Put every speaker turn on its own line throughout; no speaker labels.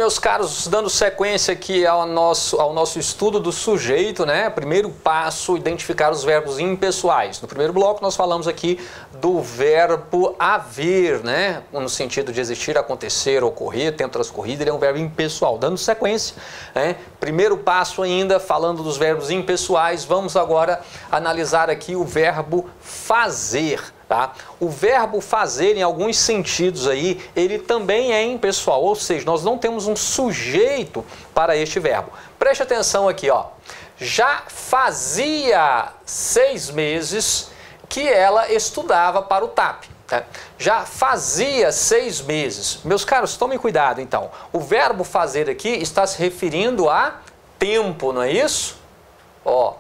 meus caros, dando sequência aqui ao nosso estudo do sujeito, né? Primeiro passo, identificar os verbos impessoais. No primeiro bloco nós falamos aqui do verbo haver, né? No sentido de existir, acontecer, ocorrer, tempo transcorrido, ele é um verbo impessoal. Dando sequência, né? Primeiro passo ainda, falando dos verbos impessoais, vamos agora analisar aqui o verbo fazer. Tá? O verbo fazer, em alguns sentidos aí, ele também é impessoal, ou seja, nós não temos um sujeito para este verbo. Preste atenção aqui, ó. Já fazia 6 meses que ela estudava para o TAP. Tá? Já fazia 6 meses. Meus caros, tomem cuidado então. O verbo fazer aqui está se referindo a tempo, não é isso? Ó.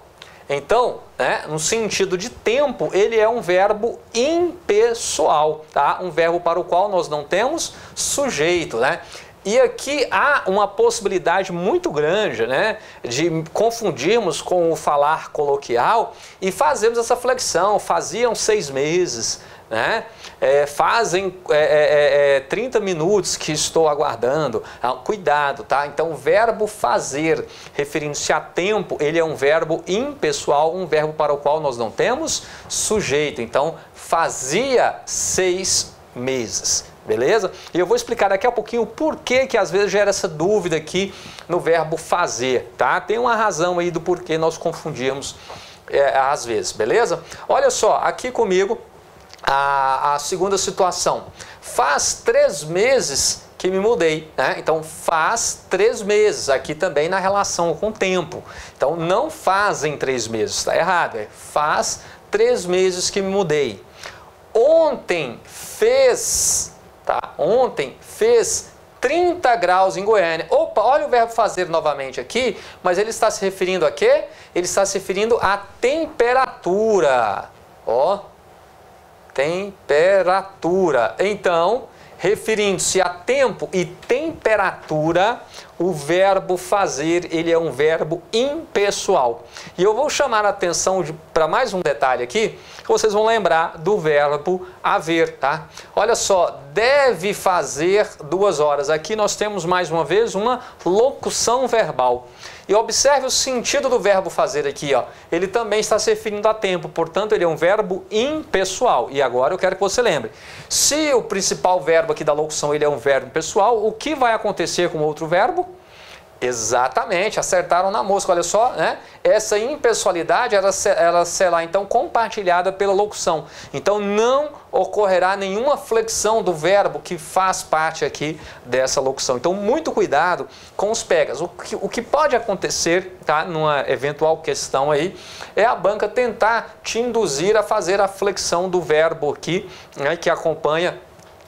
Então, né, no sentido de tempo, ele é um verbo impessoal, tá? Um verbo para o qual nós não temos sujeito, né? E aqui há uma possibilidade muito grande, né, de confundirmos com o falar coloquial e fazermos essa flexão. Faziam 6 meses, né? Fazem 30 minutos que estou aguardando. Cuidado, tá? Então, o verbo fazer, referindo-se a tempo, ele é um verbo impessoal, um verbo para o qual nós não temos sujeito. Então, fazia 6 meses. Beleza? E eu vou explicar daqui a pouquinho o porquê que às vezes gera essa dúvida aqui no verbo fazer, tá? Tem uma razão aí do porquê nós confundirmos às vezes, beleza? Olha só, aqui comigo a segunda situação. Faz 3 meses que me mudei, né? Então faz 3 meses, aqui também na relação com o tempo. Então não fazem 3 meses, está errado, faz 3 meses que me mudei. Ontem fez, tá? Ontem fez 30 graus em Goiânia. Opa, olha o verbo fazer novamente aqui, mas ele está se referindo a quê? Ele está se referindo à temperatura. Ó, temperatura. Então, referindo-se a tempo e temperatura, o verbo fazer, ele é um verbo impessoal. E eu vou chamar a atenção para mais um detalhe aqui, que vocês vão lembrar do verbo haver, tá? Olha só, deve fazer 2 horas. Aqui nós temos mais uma vez uma locução verbal. E observe o sentido do verbo fazer aqui, ó. Ele também está se referindo a tempo, portanto ele é um verbo impessoal. E agora eu quero que você lembre, se o principal verbo aqui da locução ele é um verbo impessoal, o que vai acontecer com o outro verbo? Exatamente, acertaram na mosca, olha só, né? Essa impessoalidade, ela será então compartilhada pela locução. Então não ocorrerá nenhuma flexão do verbo que faz parte aqui dessa locução. Então muito cuidado com os pegas. O que pode acontecer, tá? Numa eventual questão aí, é a banca tentar te induzir a fazer a flexão do verbo aqui, né, que acompanha,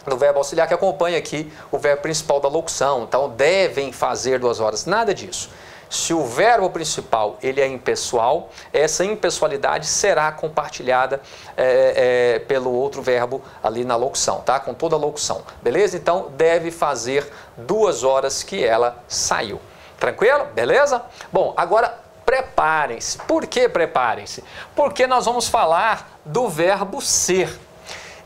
do verbo auxiliar que acompanha aqui o verbo principal da locução. Então, devem fazer 2 horas. Nada disso. Se o verbo principal ele é impessoal, essa impessoalidade será compartilhada pelo outro verbo ali na locução, tá? Com toda a locução. Beleza? Então, deve fazer 2 horas que ela saiu. Tranquilo? Beleza? Bom, agora preparem-se. Por que preparem-se? Porque nós vamos falar do verbo ser.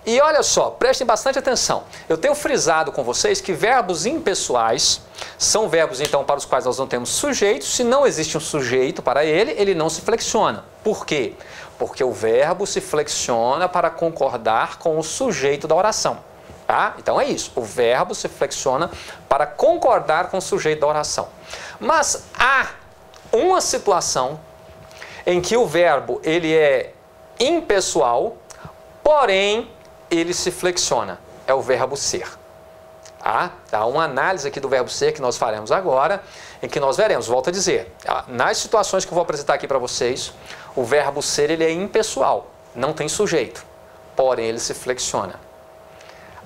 E olha só, prestem bastante atenção. Eu tenho frisado com vocês que verbos impessoais são verbos, então, para os quais nós não temos sujeito. Se não existe um sujeito para ele, ele não se flexiona. Por quê? Porque o verbo se flexiona para concordar com o sujeito da oração. Tá? Então é isso, o verbo se flexiona para concordar com o sujeito da oração. Mas há uma situação em que o verbo ele é impessoal, porém ele se flexiona, é o verbo ser. Há uma análise aqui do verbo ser que nós faremos agora, em que nós veremos, volto a dizer, nas situações que eu vou apresentar aqui para vocês, o verbo ser ele é impessoal, não tem sujeito, porém ele se flexiona.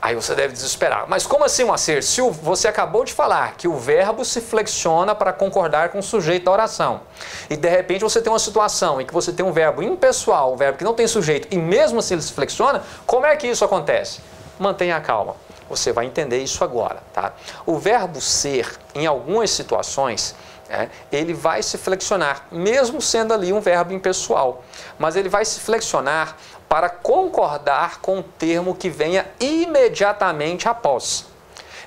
Aí você deve desesperar, mas como assim, Moacir? Se você acabou de falar que o verbo se flexiona para concordar com o sujeito da oração, e de repente você tem uma situação em que você tem um verbo impessoal, um verbo que não tem sujeito, e mesmo assim ele se flexiona, como é que isso acontece? Mantenha a calma, você vai entender isso agora, tá? O verbo ser, em algumas situações, ele vai se flexionar, mesmo sendo ali um verbo impessoal, mas ele vai se flexionar para concordar com o termo que venha imediatamente após.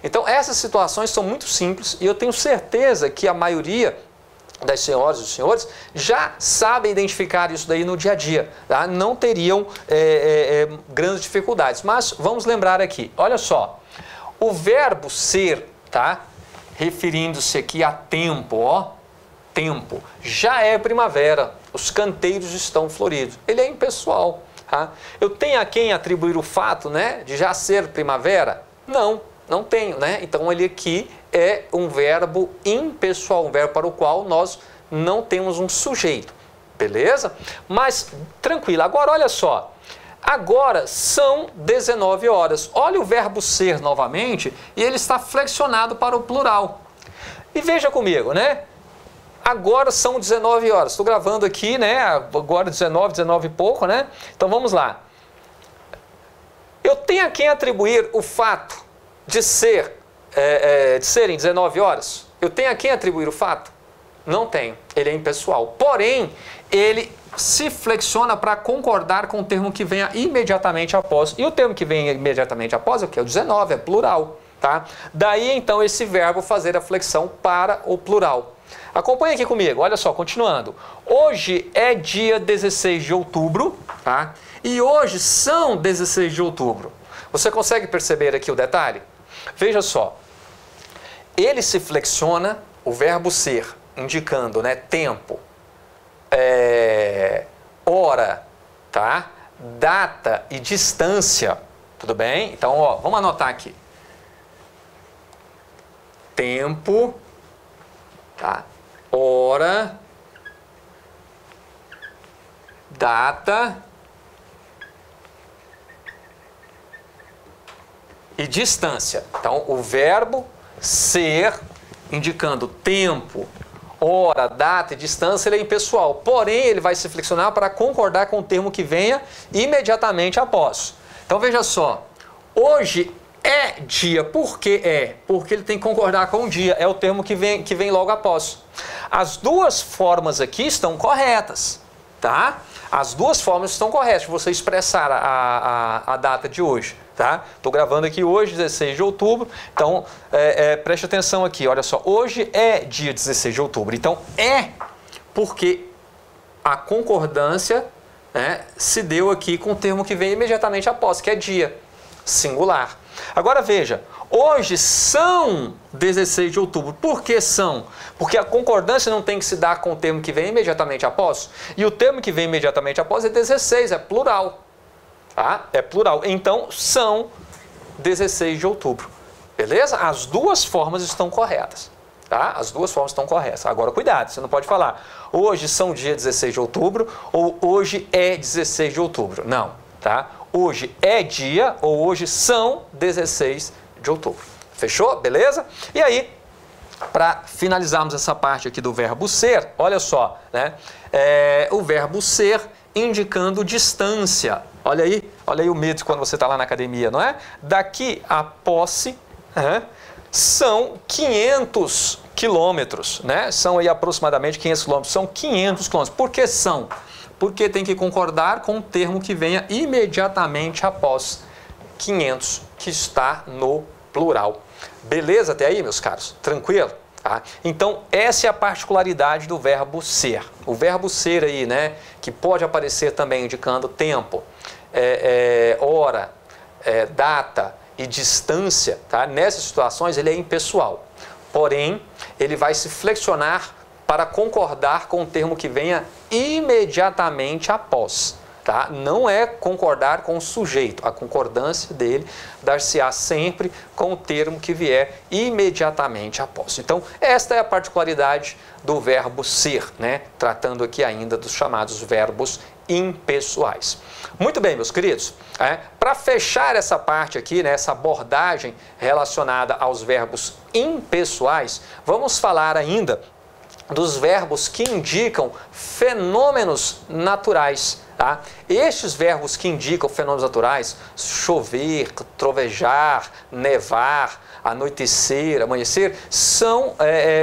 Então essas situações são muito simples e eu tenho certeza que a maioria das senhoras e dos senhores já sabem identificar isso daí no dia a dia, tá? Não teriam grandes dificuldades. Mas vamos lembrar aqui, olha só, o verbo ser, tá? Referindo-se aqui a tempo, ó, tempo, já é primavera, os canteiros estão floridos, ele é impessoal, tá? Eu tenho a quem atribuir o fato, né, de já ser primavera? Não tenho, né? Então ele aqui é um verbo impessoal, um verbo para o qual nós não temos um sujeito, beleza? Mas tranquilo, agora olha só, agora são 19 horas, olha o verbo ser novamente e ele está flexionado para o plural. E veja comigo, né? Agora são 19 horas, estou gravando aqui, né? Agora 19 e pouco, né? Então vamos lá. Eu tenho a quem atribuir o fato de serem 19 horas? Eu tenho a quem atribuir o fato? Não tenho, ele é impessoal. Porém, ele se flexiona para concordar com o termo que venha imediatamente após. E o termo que vem imediatamente após é o que? É o 19, é plural, tá? Daí então esse verbo fazer a flexão para o plural. Acompanhe aqui comigo, olha só, continuando. Hoje é dia 16 de outubro, tá? E hoje são 16 de outubro. Você consegue perceber aqui o detalhe? Veja só, ele se flexiona, o verbo ser, indicando, né, tempo, hora, tá? Data e distância, tudo bem? Então, ó, vamos anotar aqui. Tempo, tá? Hora, data e distância. Então, o verbo ser, indicando tempo, hora, data e distância, ele é impessoal. Porém, ele vai se flexionar para concordar com o termo que venha imediatamente após. Então, veja só. Hoje é dia. Por que é? Porque ele tem que concordar com o dia. É o termo que vem logo após. As duas formas aqui estão corretas, tá? As duas formas estão corretas de você expressar a data de hoje, tá? Estou gravando aqui hoje, 16 de outubro, então preste atenção aqui, olha só, hoje é dia 16 de outubro, então é porque a concordância, né, se deu aqui com o termo que vem imediatamente após, que é dia, singular. Agora veja, hoje são 16 de outubro. Por que são? Porque a concordância não tem que se dar com o termo que vem imediatamente após. E o termo que vem imediatamente após é 16, é plural. Tá? É plural. Então, são 16 de outubro. Beleza? As duas formas estão corretas. Tá? As duas formas estão corretas. Agora, cuidado, você não pode falar hoje são dia 16 de outubro ou hoje é 16 de outubro. Não, tá? Hoje é dia ou hoje são 16 de outubro. Fechou? Beleza? E aí, para finalizarmos essa parte aqui do verbo ser, olha só, né? O verbo ser indicando distância. Olha aí o medo quando você está lá na academia, não é? Daqui a posse, são 500 quilômetros, né? São aí aproximadamente 500 quilômetros, são 500 quilômetros. Por que são? Porque tem que concordar com o termo que venha imediatamente após 500, que está no plural. Beleza até aí, meus caros? Tranquilo? Tá? Então, essa é a particularidade do verbo ser. O verbo ser aí, né, que pode aparecer também indicando tempo, hora, data e distância, tá? Nessas situações ele é impessoal. Porém, ele vai se flexionar para concordar com o termo que venha imediatamente após, tá? Não é concordar com o sujeito, a concordância dele dar-se-á sempre com o termo que vier imediatamente após. Então, esta é a particularidade do verbo ser, né? Tratando aqui ainda dos chamados verbos impessoais. Muito bem, meus queridos, para fechar essa parte aqui, né, essa abordagem relacionada aos verbos impessoais, vamos falar ainda dos verbos que indicam fenômenos naturais. Tá? Estes verbos que indicam fenômenos naturais, chover, trovejar, nevar, anoitecer, amanhecer, são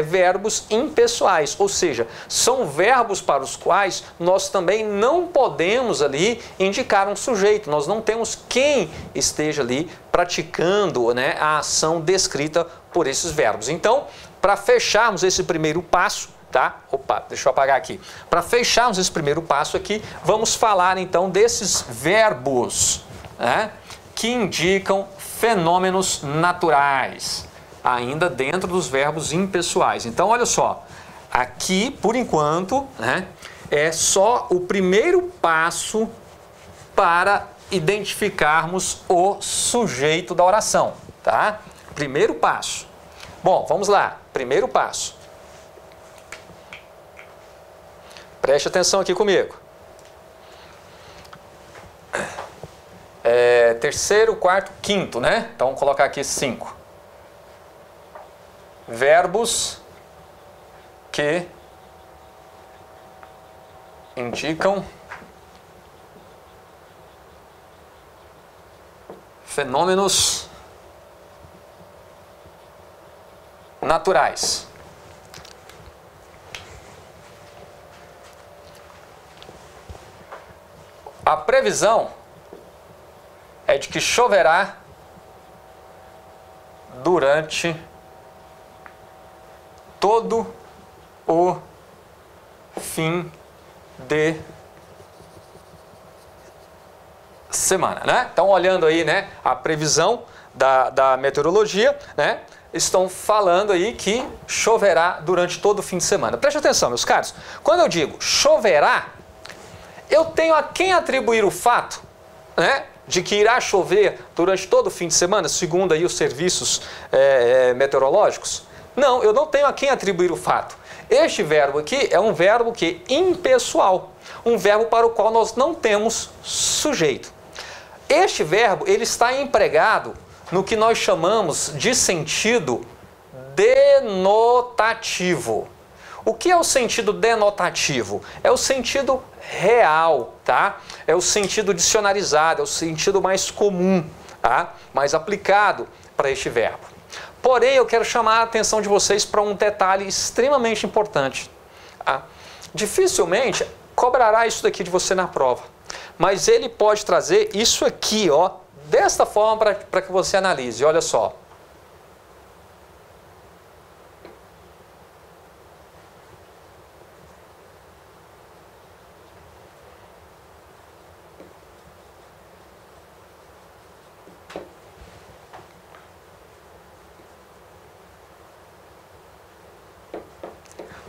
verbos impessoais, ou seja, são verbos para os quais nós também não podemos ali indicar um sujeito, nós não temos quem esteja ali praticando, né, a ação descrita por esses verbos. Então, para fecharmos esse primeiro passo, tá? Opa, deixa eu apagar aqui. Para fecharmos esse primeiro passo aqui, vamos falar então desses verbos, né, que indicam fenômenos naturais, ainda dentro dos verbos impessoais. Então, olha só, aqui, por enquanto, né, é só o primeiro passo para identificarmos o sujeito da oração, tá? Primeiro passo. Bom, vamos lá. Primeiro passo. Preste atenção aqui comigo. Terceiro, quarto, quinto, né? Então, vamos colocar aqui 5. Verbos que indicam fenômenos naturais. A previsão é de que choverá durante todo o fim de semana, né? Então, olhando aí, né, a previsão da meteorologia, né, estão falando aí que choverá durante todo o fim de semana. Preste atenção, meus caros. Quando eu digo choverá, eu tenho a quem atribuir o fato, né, de que irá chover durante todo o fim de semana, segundo aí os serviços meteorológicos? Não, eu não tenho a quem atribuir o fato. Este verbo aqui é um verbo que impessoal, um verbo para o qual nós não temos sujeito. Este verbo, ele está empregado no que nós chamamos de sentido denotativo. O que é o sentido denotativo? É o sentido real, tá? É o sentido dicionarizado, é o sentido mais comum, tá? Mais aplicado para este verbo. Porém, eu quero chamar a atenção de vocês para um detalhe extremamente importante. Tá? Dificilmente cobrará isso daqui de você na prova, mas ele pode trazer isso aqui, ó, desta forma para que você analise. Olha só.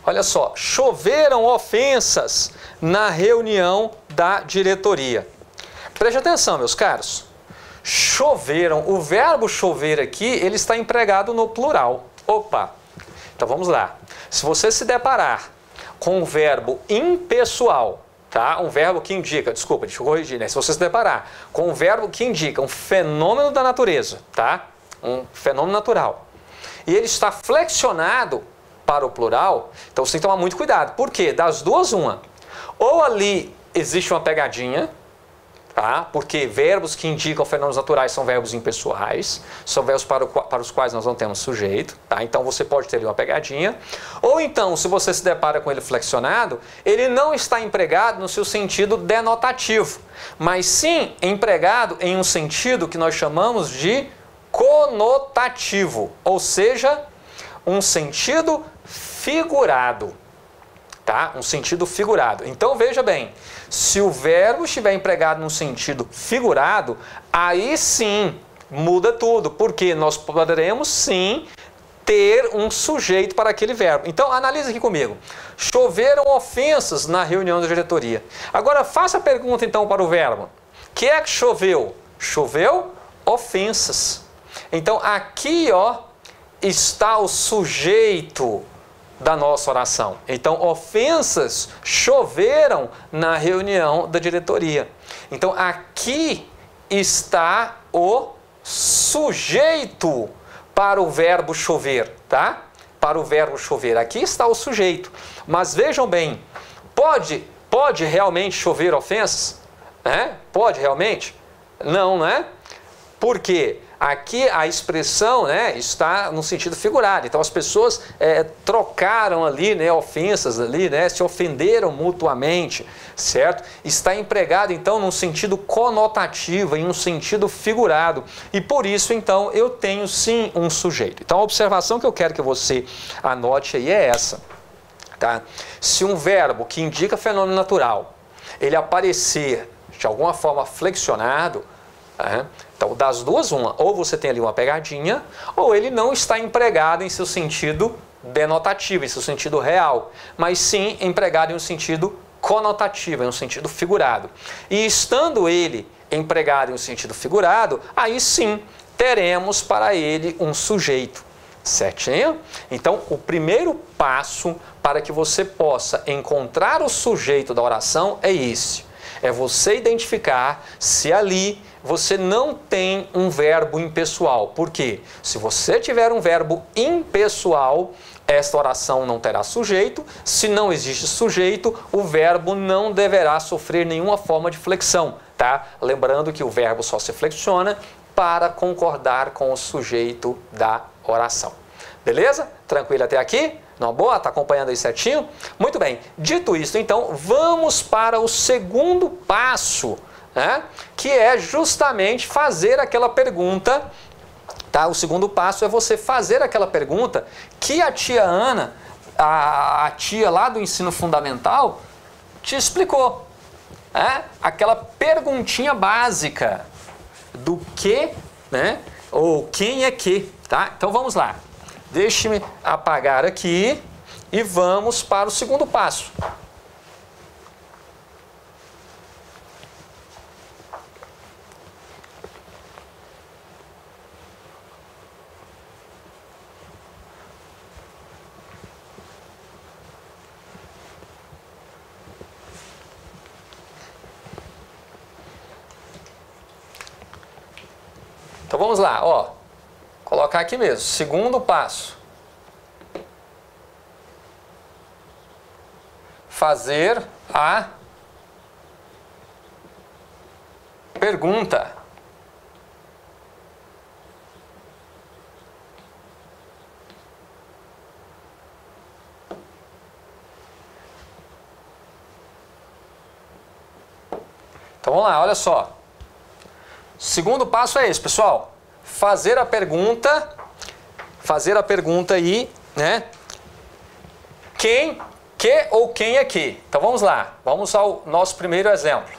Olha só, choveram ofensas na reunião da diretoria. Preste atenção, meus caros. Choveram, o verbo chover aqui, ele está empregado no plural. Opa! Então vamos lá. Se você se deparar com um verbo impessoal, tá? Um verbo que indica, desculpa, deixa eu corrigir, né? Se você se deparar com um verbo que indica um fenômeno da natureza, tá? Um fenômeno natural, e ele está flexionado para o plural, então você tem que tomar muito cuidado. Por quê? Das duas, uma. Ou ali existe uma pegadinha, tá? Porque verbos que indicam fenômenos naturais são verbos impessoais, são verbos para os quais nós não temos sujeito, tá? Então você pode ter ali uma pegadinha. Ou então, se você se depara com ele flexionado, ele não está empregado no seu sentido denotativo, mas sim empregado em um sentido que nós chamamos de conotativo, ou seja, um sentido figurado, tá? Um sentido figurado. Então veja bem, se o verbo estiver empregado num sentido figurado, aí sim muda tudo, porque nós poderemos sim ter um sujeito para aquele verbo. Então analise aqui comigo. Choveram ofensas na reunião da diretoria. Agora faça a pergunta então para o verbo. Que é que choveu? Choveu ofensas. Então aqui, ó, está o sujeito da nossa oração. Então, ofensas choveram na reunião da diretoria. Então, aqui está o sujeito para o verbo chover, tá? para o verbo chover? Aqui está o sujeito. Mas vejam bem, pode realmente chover ofensas? Pode realmente? Não, não é? Por quê? Aqui a expressão, né, está no sentido figurado. Então as pessoas trocaram ali, né, ofensas ali, né, se ofenderam mutuamente, certo? Está empregado então num sentido conotativo, em um sentido figurado. E por isso então eu tenho sim um sujeito. Então a observação que eu quero que você anote aí é essa, tá? Se um verbo que indica fenômeno natural, ele aparecer de alguma forma flexionado, então das duas uma, ou você tem ali uma pegadinha, ou ele não está empregado em seu sentido denotativo, em seu sentido real, mas sim empregado em um sentido conotativo, em um sentido figurado. E estando ele empregado em um sentido figurado, aí sim teremos para ele um sujeito, certinho? Então o primeiro passo para que você possa encontrar o sujeito da oração é esse. É você identificar se ali você não tem um verbo impessoal. Por quê? Se você tiver um verbo impessoal, esta oração não terá sujeito. Se não existe sujeito, o verbo não deverá sofrer nenhuma forma de flexão, tá? Lembrando que o verbo só se flexiona para concordar com o sujeito da oração. Beleza? Tranquilo até aqui? Não, boa? Está acompanhando aí certinho? Muito bem. Dito isso, então, vamos para o segundo passo, né? Que é justamente fazer aquela pergunta, tá? O segundo passo é você fazer aquela pergunta que a tia Ana, a tia lá do ensino fundamental, te explicou. Aquela perguntinha básica do que, né? Ou quem é que, tá? Então vamos lá. Deixe-me apagar aqui e vamos para o segundo passo. Então vamos lá, ó. Colocar aqui mesmo, segundo passo. Fazer a pergunta. Então vamos lá, olha só. Segundo passo é esse, pessoal. Fazer a pergunta aí, né? Quem, que ou quem é que? Então vamos lá, vamos ao nosso primeiro exemplo.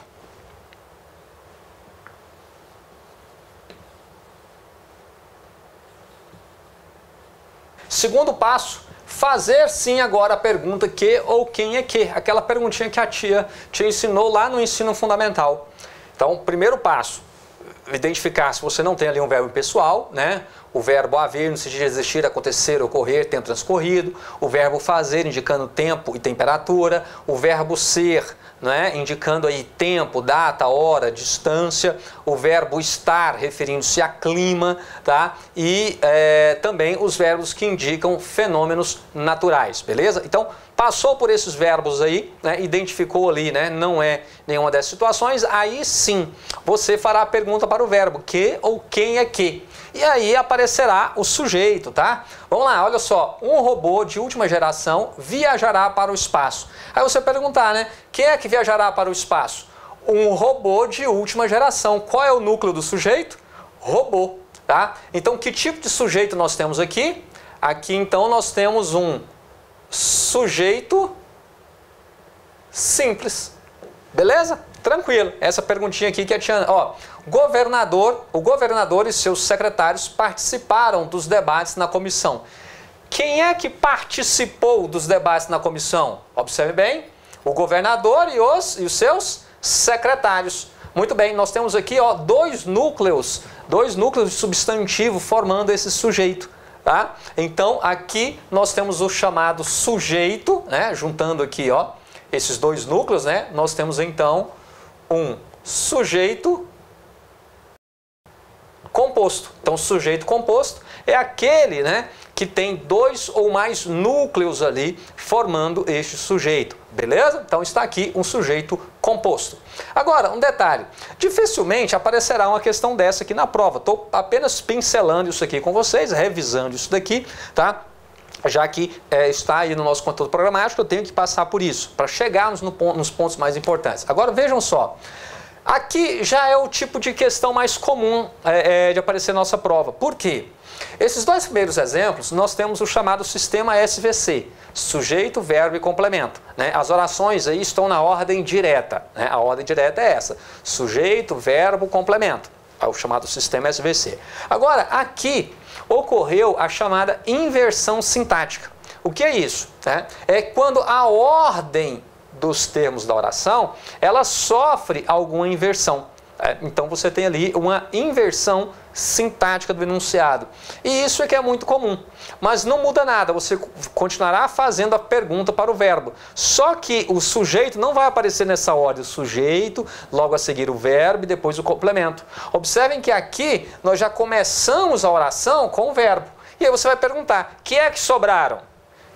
Segundo passo, fazer sim agora a pergunta que ou quem é que, aquela perguntinha que a tia te ensinou lá no ensino fundamental. Então, primeiro passo, identificar se você não tem ali um verbo impessoal, né? O verbo haver no sentido de existir, acontecer, ocorrer, tempo transcorrido. O verbo fazer indicando tempo e temperatura. O verbo ser, né? Indicando aí tempo, data, hora, distância. O verbo estar referindo-se a clima, tá? E também os verbos que indicam fenômenos naturais, beleza? Então, passou por esses verbos aí, né? Identificou ali, né? Não é nenhuma dessas situações, aí sim você fará a pergunta para o verbo que ou quem é que. E aí aparecerá o sujeito, tá? Vamos lá, olha só. Um robô de última geração viajará para o espaço. Aí você perguntar, né? Quem é que viajará para o espaço? Um robô de última geração. Qual é o núcleo do sujeito? Robô, tá? Então, que tipo de sujeito nós temos aqui? Aqui, então, nós temos um sujeito simples. Beleza? Tranquilo. Essa perguntinha aqui que a tia... Ó, o governador e seus secretários participaram dos debates na comissão. Quem é que participou dos debates na comissão? Observe bem. O governador e os seus secretários. Muito bem, nós temos aqui, ó, dois núcleos de substantivo formando esse sujeito. Tá? Então, aqui nós temos o chamado sujeito, né? Juntando aqui, ó, esses dois núcleos, né? Nós temos então um sujeito composto. Então, sujeito composto é aquele, né, que tem 2 ou mais núcleos ali formando este sujeito, beleza? Então está aqui um sujeito composto. Agora, um detalhe, dificilmente aparecerá uma questão dessa aqui na prova, estou apenas pincelando isso aqui com vocês, revisando isso daqui, tá? Já que está aí no nosso conteúdo programático, eu tenho que passar por isso, para chegarmos nos pontos mais importantes. Agora vejam só, aqui já é o tipo de questão mais comum de aparecer na nossa prova. Por quê? Esses 2 primeiros exemplos, nós temos o chamado sistema SVC, sujeito, verbo e complemento, né? As orações aí estão na ordem direta, né? A ordem direta é essa, sujeito, verbo, complemento, é o chamado sistema SVC. Agora, aqui ocorreu a chamada inversão sintática. O que é isso? É quando a ordem dos termos da oração, ela sofre alguma inversão. Então você tem ali uma inversão sintática do enunciado. E isso é que é muito comum. Mas não muda nada, você continuará fazendo a pergunta para o verbo. Só que o sujeito não vai aparecer nessa ordem. O sujeito, logo a seguir o verbo e depois o complemento. Observem que aqui nós já começamos a oração com o verbo. E aí você vai perguntar, que é que sobraram?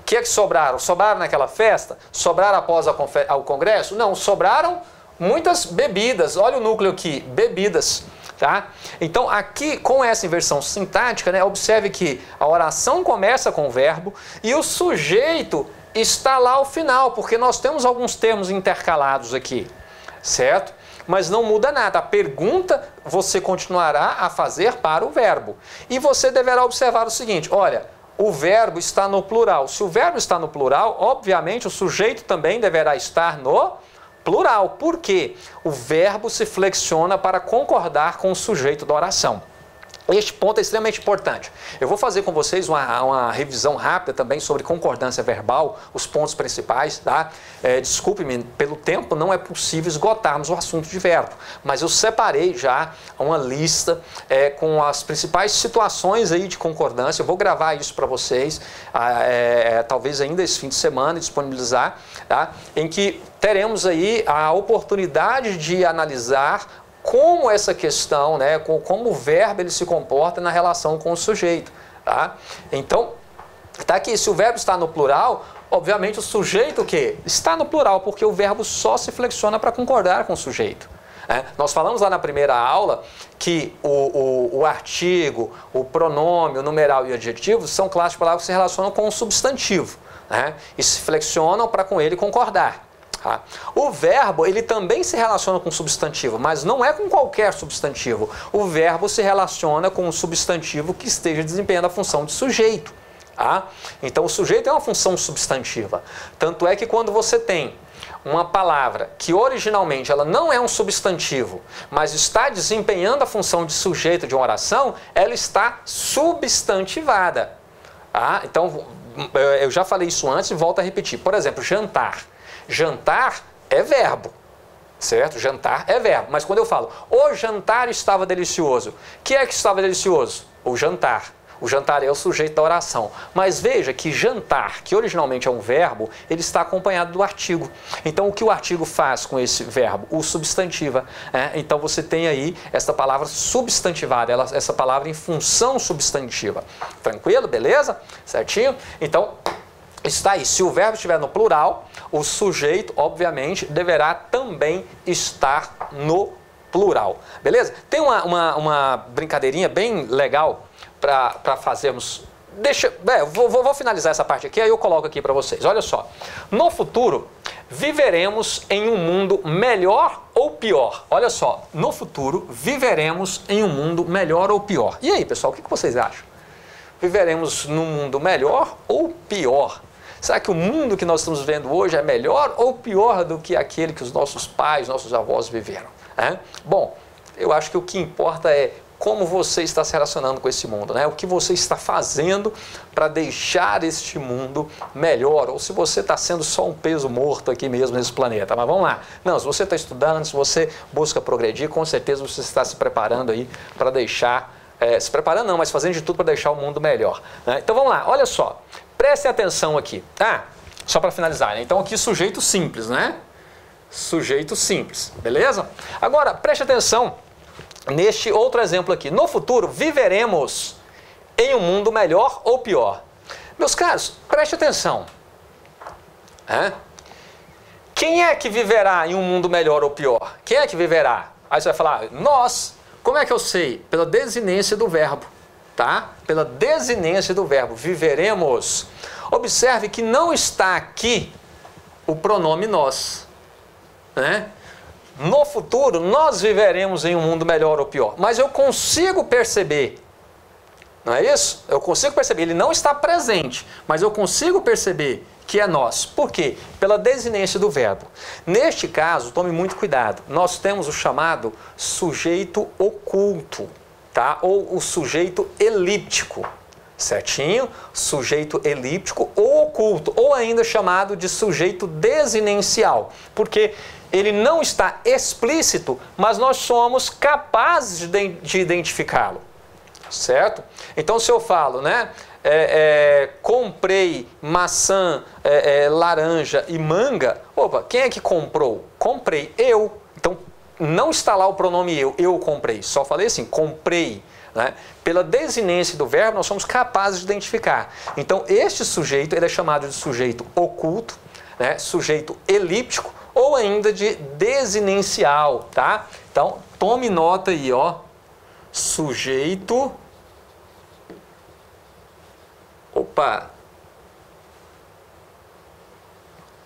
Que é que sobraram? Sobraram naquela festa? Sobraram após o congresso? Não, sobraram muitas bebidas. Olha o núcleo aqui, bebidas. Tá? Então aqui com essa inversão sintática, né, observe que a oração começa com o verbo e o sujeito está lá ao final, porque nós temos alguns termos intercalados aqui, certo? Mas não muda nada, a pergunta você continuará a fazer para o verbo. E você deverá observar o seguinte, olha, o verbo está no plural. Se o verbo está no plural, obviamente o sujeito também deverá estar no plural. Por quê? O verbo se flexiona para concordar com o sujeito da oração. Este ponto é extremamente importante. Eu vou fazer com vocês uma revisão rápida também sobre concordância verbal, os pontos principais, tá? Desculpe-me, pelo tempo não é possível esgotarmos o assunto de verbo, mas eu separei já uma lista com as principais situações aí de concordância. Eu vou gravar isso para vocês, talvez ainda esse fim de semana, e disponibilizar, tá? Em que teremos aí a oportunidade de analisar como essa questão, né, como o verbo ele se comporta na relação com o sujeito. Tá? Então, tá aqui, se o verbo está no plural, obviamente o sujeito o quê? Está no plural, porque o verbo só se flexiona para concordar com o sujeito. Nós falamos lá na primeira aula que o artigo, o pronome, o numeral e o adjetivo são classes de palavras que se relacionam com o substantivo, né, e se flexionam para com ele concordar. Tá? O verbo ele também se relaciona com o substantivo, mas não é com qualquer substantivo. O verbo se relaciona com um substantivo que esteja desempenhando a função de sujeito. Tá? Então o sujeito é uma função substantiva. Tanto é que quando você tem uma palavra que originalmente ela não é um substantivo, mas está desempenhando a função de sujeito de uma oração, ela está substantivada. Tá? Então eu já falei isso antes e volto a repetir. Por exemplo, jantar. Jantar é verbo, certo? Jantar é verbo. Mas quando eu falo, o jantar estava delicioso, o que é que estava delicioso? O jantar. O jantar é o sujeito da oração. Mas veja que jantar, que originalmente é um verbo, ele está acompanhado do artigo. Então o que o artigo faz com esse verbo? O substantiva. Então você tem aí essa palavra substantivada, essa palavra em função substantiva. Tranquilo? Beleza? Certinho? Então está aí. Se o verbo estiver no plural, o sujeito, obviamente, deverá também estar no plural. Beleza? Tem uma brincadeirinha bem legal para fazermos. Vou finalizar essa parte aqui, aí eu coloco aqui para vocês. Olha só. No futuro, viveremos em um mundo melhor ou pior? Olha só. No futuro, viveremos em um mundo melhor ou pior? E aí, pessoal, o que vocês acham? Viveremos num mundo melhor ou pior? Será que o mundo que nós estamos vivendo hoje é melhor ou pior do que aquele que os nossos pais, nossos avós viveram? Bom, eu acho que o que importa é como você está se relacionando com esse mundo, né? O que você está fazendo para deixar este mundo melhor, ou se você está sendo só um peso morto aqui mesmo nesse planeta. Mas vamos lá. Não, se você está estudando, se você busca progredir, com certeza você está se preparando aí para deixar, se preparando não, mas fazendo de tudo para deixar o mundo melhor, né? Então vamos lá, olha só. Prestem atenção aqui. Só para finalizar, né? Então aqui sujeito simples, né? Sujeito simples, beleza? Agora, preste atenção neste outro exemplo aqui. No futuro, viveremos em um mundo melhor ou pior? Meus caros, preste atenção. Quem é que viverá em um mundo melhor ou pior? Quem é que viverá? Aí você vai falar, nós. Como é que eu sei? Pela desinência do verbo, tá? Pela desinência do verbo, viveremos. Observe que não está aqui o pronome nós, né? No futuro, nós viveremos em um mundo melhor ou pior. Mas eu consigo perceber, não é isso? Eu consigo perceber, ele não está presente, mas eu consigo perceber que é nós. Por quê? Pela desinência do verbo. Neste caso, tome muito cuidado, nós temos o chamado sujeito oculto, tá? Ou o sujeito elíptico, certinho? Sujeito elíptico ou oculto, ou ainda chamado de sujeito desinencial, porque ele não está explícito, mas nós somos capazes de identificá-lo, certo? Então, se eu falo, né? Comprei maçã, laranja e manga. Opa, quem é que comprou? Comprei eu. Então, não está lá o pronome eu comprei. Só falei assim, comprei. Né? Pela desinência do verbo, nós somos capazes de identificar. Então, este sujeito ele é chamado de sujeito oculto, né? Sujeito elíptico ou ainda de desinencial, tá? Então, tome nota aí, ó. Sujeito...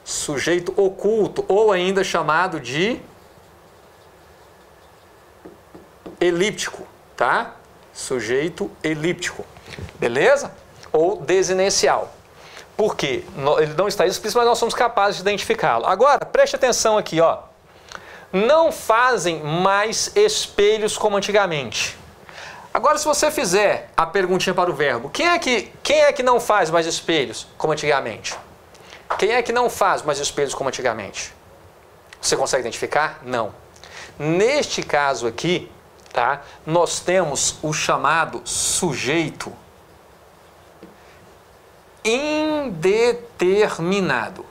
Sujeito oculto, ou ainda chamado de elíptico, tá? Sujeito elíptico, beleza? Ou desinencial. Por quê? Ele não está explícito, mas nós somos capazes de identificá-lo. Agora, preste atenção aqui, ó. Não fazem mais espelhos como antigamente. Agora, se você fizer a perguntinha para o verbo, quem é que não faz mais espelhos como antigamente? Quem é que não faz mais espelhos como antigamente? Você consegue identificar? Não. Neste caso aqui, tá, nós temos o chamado sujeito indeterminado.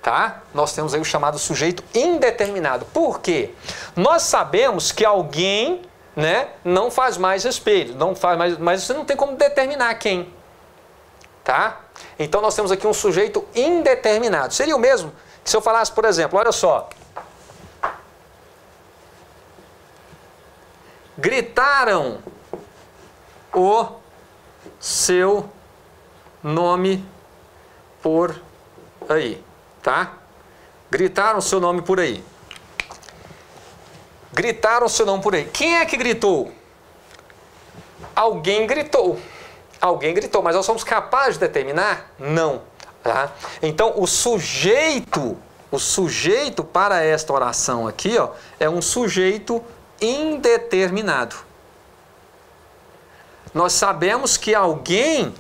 Tá? Nós temos aí o chamado sujeito indeterminado. Por quê? Nós sabemos que alguém, né, não faz mais espelho, não faz mais, mas você não tem como determinar quem. Tá? Então nós temos aqui um sujeito indeterminado. Seria o mesmo que se eu falasse, por exemplo, olha só. Gritaram o seu nome por aí. Tá? Gritaram o seu nome por aí. Gritaram o seu nome por aí. Quem é que gritou? Alguém gritou. Alguém gritou, mas nós somos capazes de determinar? Não. Tá? Então, o sujeito para esta oração aqui, ó, é um sujeito indeterminado. Nós sabemos que alguém,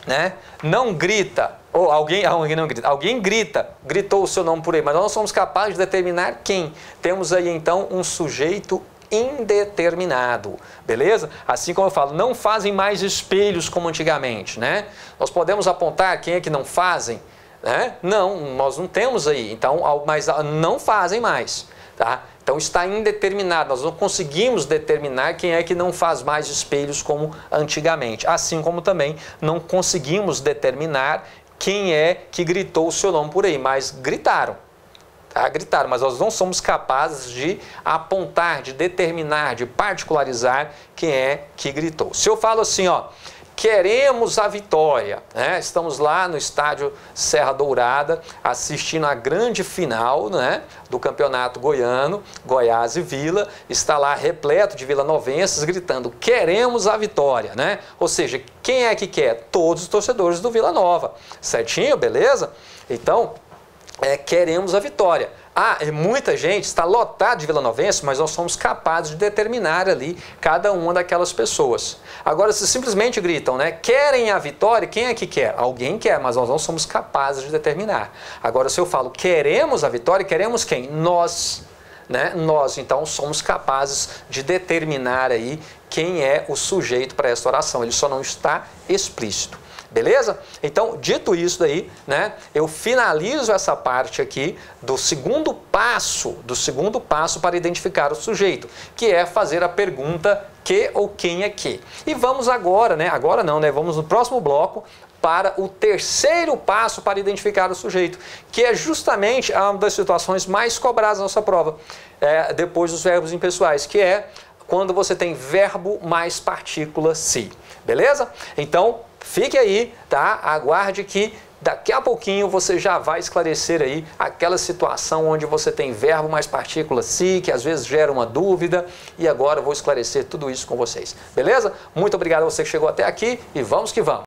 né, não grita. Ou alguém não grita, alguém gritou o seu nome por aí, mas nós não somos capazes de determinar quem. Temos aí então um sujeito indeterminado, beleza? Assim como eu falo, não fazem mais espelhos como antigamente, né? Nós podemos apontar quem é que não fazem, né? Não, nós não temos aí, então, mas não fazem mais, tá? Então está indeterminado, nós não conseguimos determinar quem é que não faz mais espelhos como antigamente, assim como também não conseguimos determinar quem é que gritou o seu nome por aí, mas gritaram, tá? Gritaram, mas nós não somos capazes de apontar, de determinar, de particularizar quem é que gritou. Se eu falo assim, ó, queremos a vitória, né? Estamos lá no estádio Serra Dourada, assistindo a grande final, né, do campeonato goiano, Goiás e Vila, está lá repleto de vilanovenses gritando, queremos a vitória, né? Ou seja, quem é que quer? Todos os torcedores do Vila Nova, certinho, beleza? Então, queremos a vitória. Ah, muita gente está lotada de vilanovense, mas nós somos capazes de determinar ali cada uma daquelas pessoas. Agora, se simplesmente gritam, né, querem a vitória, quem é que quer? Alguém quer, mas nós não somos capazes de determinar. Agora, se eu falo queremos a vitória, queremos quem? Nós, né? Nós, então, somos capazes de determinar aí quem é o sujeito para essa oração. Ele só não está explícito. Beleza? Então, dito isso daí, né, eu finalizo essa parte aqui do segundo passo para identificar o sujeito, que é fazer a pergunta que ou quem é que. E vamos agora, né? Agora não, né? Vamos no próximo bloco para o terceiro passo para identificar o sujeito, que é justamente uma das situações mais cobradas na nossa prova, depois dos verbos impessoais, que é quando você tem verbo mais partícula se. Beleza? Então, fique aí, tá? Aguarde que daqui a pouquinho você já vai esclarecer aí aquela situação onde você tem verbo mais partícula se, que às vezes gera uma dúvida, e agora eu vou esclarecer tudo isso com vocês. Beleza? Muito obrigado a você que chegou até aqui e vamos que vamos!